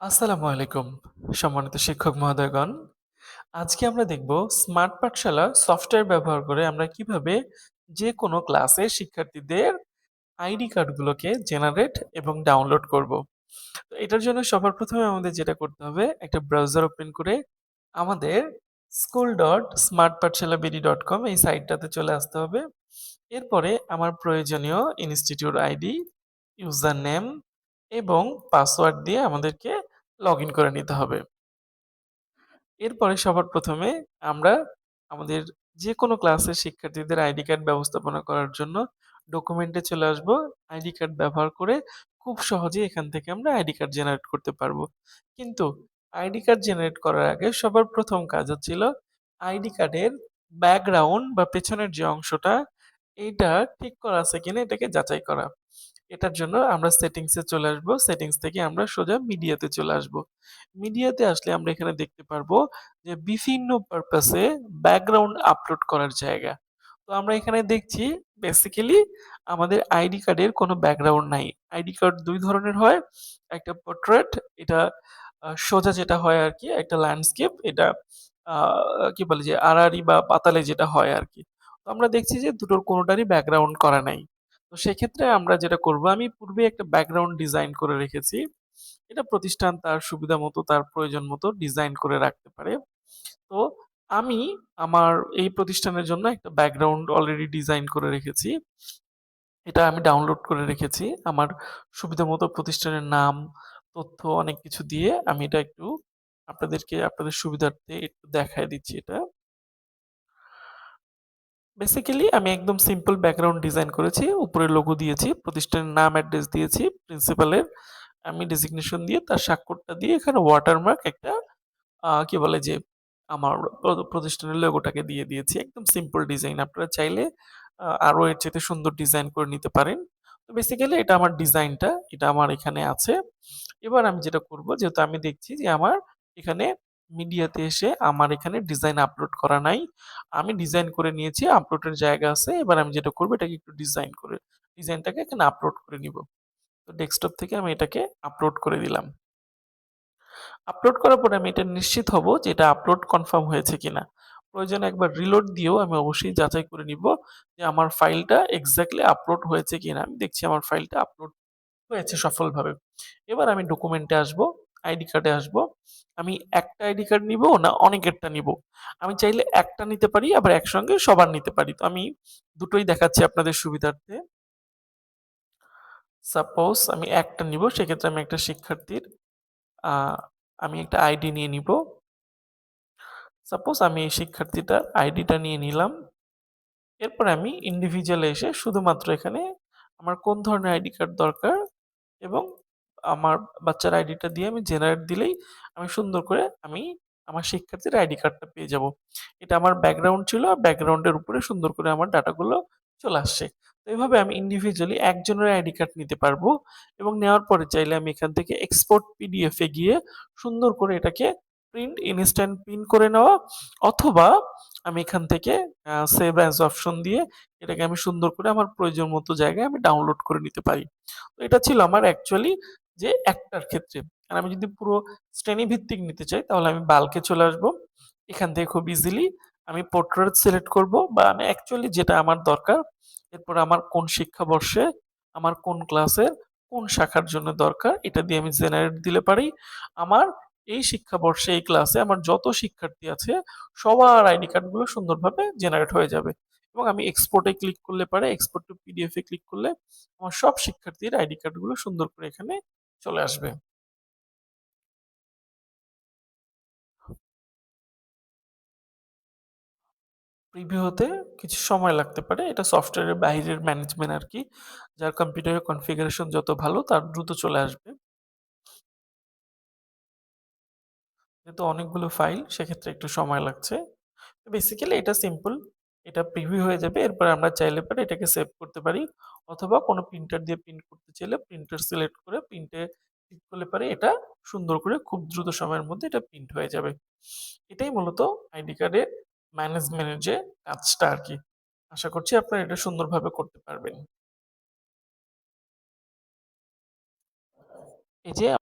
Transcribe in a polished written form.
আসসালামু আলাইকুম সম্মানিত শিক্ষক মহোদয়গণ। আজকে আমরা দেখব স্মার্ট পাঠশালা সফটওয়্যার ব্যবহার করে আমরা কিভাবে যে কোনো ক্লাসে শিক্ষার্থীদের আইডি কার্ডগুলোকে জেনারেট এবং ডাউনলোড করব। তো এটার জন্য সবার প্রথমে আমাদের যেটা করতে হবে একটা ব্রাউজার ওপেন করে আমাদের school.smartpathshalabedi.com এই সাইটটাতে চলে আসতে হবে। এরপরে আমার প্রয়োজনীয় ইনস্টিটিউট আইডি, ইউজার নেম এবং পাসওয়ার্ড দিয়ে আমাদেরকে লগ ইন করে নিতে হবে। এরপরে সবার প্রথমে আমরা আমাদের যে কোনো ক্লাসের শিক্ষার্থীদের আইডি কার্ড ব্যবস্থাপনা করার জন্য ডকুমেন্টে চলে আসব। আইডি কার্ড ব্যবহার করে খুব সহজেই এখান থেকে আমরা আইডি কার্ড জেনারেট করতে পারবো। কিন্তু আইডি কার্ড জেনারেট করার আগে সবার প্রথম কাজ হচ্ছিল আইডি কার্ডের ব্যাকগ্রাউন্ড বা পেছনের যে অংশটা এইটা ঠিক করা আছে কিনা এটাকে যাচাই করা। এটার জন্য আমরা সেটিংসে চলে আসবো। সেটিংস থেকে আমরা সোজা মিডিয়াতে চলে আসবো। মিডিয়াতে আসলে আমরা এখানে দেখতে পারবো যে বিভিন্ন পারপাসে ব্যাকগ্রাউন্ড আপলোড করার জায়গা। তো আমরা এখানে দেখছি বেসিক্যালি আমাদের আইডি কার্ডের কোনো ব্যাকগ্রাউন্ড নাই। আইডি কার্ড ২ ধরনের হয়। একটা পোর্ট্রেট, এটা সোজা যেটা হয় আরকি, একটা ল্যান্ডস্কেপ, এটা আ কি বলে যে আড়াআড়ি বা পাতালে যেটা হয় আরকি। তো আমরা দেখছি যে দুটোর কোনোটারই ব্যাকগ্রাউন্ড করা নাই। তো সেক্ষেত্রে আমরা যেটা করব, আমি পূর্বে একটা ব্যাকগ্রাউন্ড ডিজাইন করে রেখেছি। এটা প্রতিষ্ঠান তার সুবিধা মতো তার প্রয়োজন মতো ডিজাইন করে রাখতে পারে। তো আমি আমার এই প্রতিষ্ঠানের জন্য একটা ব্যাকগ্রাউন্ড অলরেডি ডিজাইন করে রেখেছি। এটা আমি ডাউনলোড করে রেখেছি। আমার সুবিধা মতো প্রতিষ্ঠানের নাম, তথ্য অনেক কিছু দিয়ে আমি এটা একটু আপনাদেরকে আপনাদের সুবিধার্থে একটু দেখায় দিচ্ছি এটা। বেসিক্যালি আমি একদম সিম্পল ব্যাকগ্রাউন্ড ডিজাইন করেছি। উপরে লোগো দিয়েছি, প্রতিষ্ঠানের নাম, অ্যাড্রেস দিয়েছি, প্রিন্সিপালের আমি ডেজিগনেশন দিয়ে তার স্বাক্ষরটা দিয়ে এখানে ওয়াটারমার্ক একটা কি বলে যে আমার প্রতিষ্ঠানের লোগোটাকে দিয়ে দিয়েছি। একদম সিম্পল ডিজাইন। আপনারা চাইলে আরো এর চাইতে সুন্দর ডিজাইন করে নিতে পারেন। তো বেসিক্যালি এটা আমার ডিজাইনটা, এটা আমার এখানে আছে। এবার আমি যেটা করব, যেহেতু আমি দেখছি যে আমার এখানে মিডিয়াতে এসে আমার এখানে ডিজাইন আপলোড করা নাই। আমি ডিজাইন করে নিয়েছি, আপলোডের জায়গা আছে। এবার আমি যেটা করব এটাকে একটু ডিজাইনটাকে এখানে আপলোড করে নিব। তো ডেস্কটপ থেকে আমি এটাকে আপলোড করে দিলাম। আপলোড করার পরে আমি এটা নিশ্চিত হব যে এটা আপলোড কনফার্ম হয়েছে কিনা। প্রয়োজনে একবার রিলোড দিয়েও আমি অবশ্যই যাচাই করে নিব যে আমার ফাইলটা এক্সাক্টলি আপলোড হয়েছে কিনা। আমি দেখছি আমার ফাইলটা আপলোড হয়েছে সফলভাবে। এবার আমি ডকুমেন্টে আসবো, আইডি কার্ডে আসবো। আমি একটা আইডি কার্ড নিবো না অনেকেরটা নিবো? আমি চাইলে একটা নিতে পারি, আবার একসঙ্গে সবার নিতে পারি। তো আমি দুটোই দেখাচ্ছি আপনাদের সুবিধার্থে। সাপোজ আমি একটা নিবো, সেক্ষেত্রে আমি একটা শিক্ষার্থীর আ আমি একটা আইডি নিয়ে নিবো। সাপোজ আমি এই শিক্ষার্থীটার আইডিটা নিয়ে নিলাম। এরপর আমি ইন্ডিভিজুয়াল এসে শুধুমাত্র এখানে আমার কোন ধরনের আইডি কার্ড দরকার এবং আমার বাচ্চার আইডিটা দিয়ে আমি জেনারেট দিলেই আমি সুন্দর করে আমার শিক্ষার্থীর আইডি কার্ডটা পেয়ে যাব। এটা আমার ব্যাকগ্রাউন্ড ছিল। ব্যাকগ্রাউন্ডের উপরে সুন্দর করে আমার ডাটাগুলো চলে আসছে। তো এভাবে আমি ইন্ডিভিজুয়ালি একজনের আইডি কার্ড নিতে পারবো এবং নেওয়ার পরে চাইলে আমি এখান থেকে এক্সপোর্ট পিডিএফ এ গিয়ে সুন্দর করে এটাকে ইনস্ট্যান্ট প্রিন্ট করে নেওয়া, অথবা আমি এখান থেকে সেভ অ্যাজ অপশন দিয়ে এটাকে আমি সুন্দর করে আমার প্রয়োজন মতো জায়গায় আমি ডাউনলোড করে নিতে পারি। তো এটা ছিল আমার অ্যাকচুয়ালি যে একটার ক্ষেত্রে। আর আমি যদি পুরো শ্রেণীভিত্তিক নিতে চাই তাহলে আমি বাল্কে চলে আসবো। এখান থেকে খুব ইজিলি আমি পোর্ট্রেট সিলেক্ট করব বা আমি অ্যাকচুয়ালি যেটা আমার দরকার, এরপর আমার কোন শিক্ষাবর্ষে, আমার কোন ক্লাসের, কোন শাখার জন্য দরকার এটা দিয়ে আমি জেনারেট দিলে পারি। আমার এই শিক্ষাবর্ষে এই ক্লাসে আমার যত শিক্ষার্থী আছে সবার আইডি কার্ডগুলো সুন্দরভাবে জেনারেট হয়ে যাবে। এবং আমি এক্সপোর্ট এ ক্লিক করলে পারে, এক্সপোর্ট টু পিডিএফ এ ক্লিক করলে আমার সব শিক্ষার্থীর আইডি কার্ডগুলো সুন্দর করে এখানে চলে আসবে। প্রিভিউ হতে কিছু সময় লাগতে পারে। এটা সফটওয়্যারের বাইরের ম্যানেজমেন্ট আরকি। যার কম্পিউটারের কনফিগারেশন যত ভালো তার দ্রুত চলে আসবে। যেহেতু অনেকগুলো ফাইল সেক্ষেত্রে একটু সময় লাগছে। বেসিক্যালি এটা সিম্পল। এটা প্রিভিউ হয়ে যাবে। এরপরে আমরা চাইলে পরে এটাকে সেভ করতে পারি। অথবা কোনো প্রিন্টার দিয়ে প্রিন্ট করতে চাইলে প্রিন্টার সিলেক্ট করে প্রিন্টে ক্লিক করলে পারে এটা সুন্দর করে খুব দ্রুত সময়ের মধ্যে এটা প্রিন্ট হয়ে যাবে। এটাই মূলত আইডি কার্ডের ম্যানেজমেন্টের যে কাজটা আরকি। আশা করছি আপনারা এটা সুন্দরভাবে করতে পারবেন। এই যে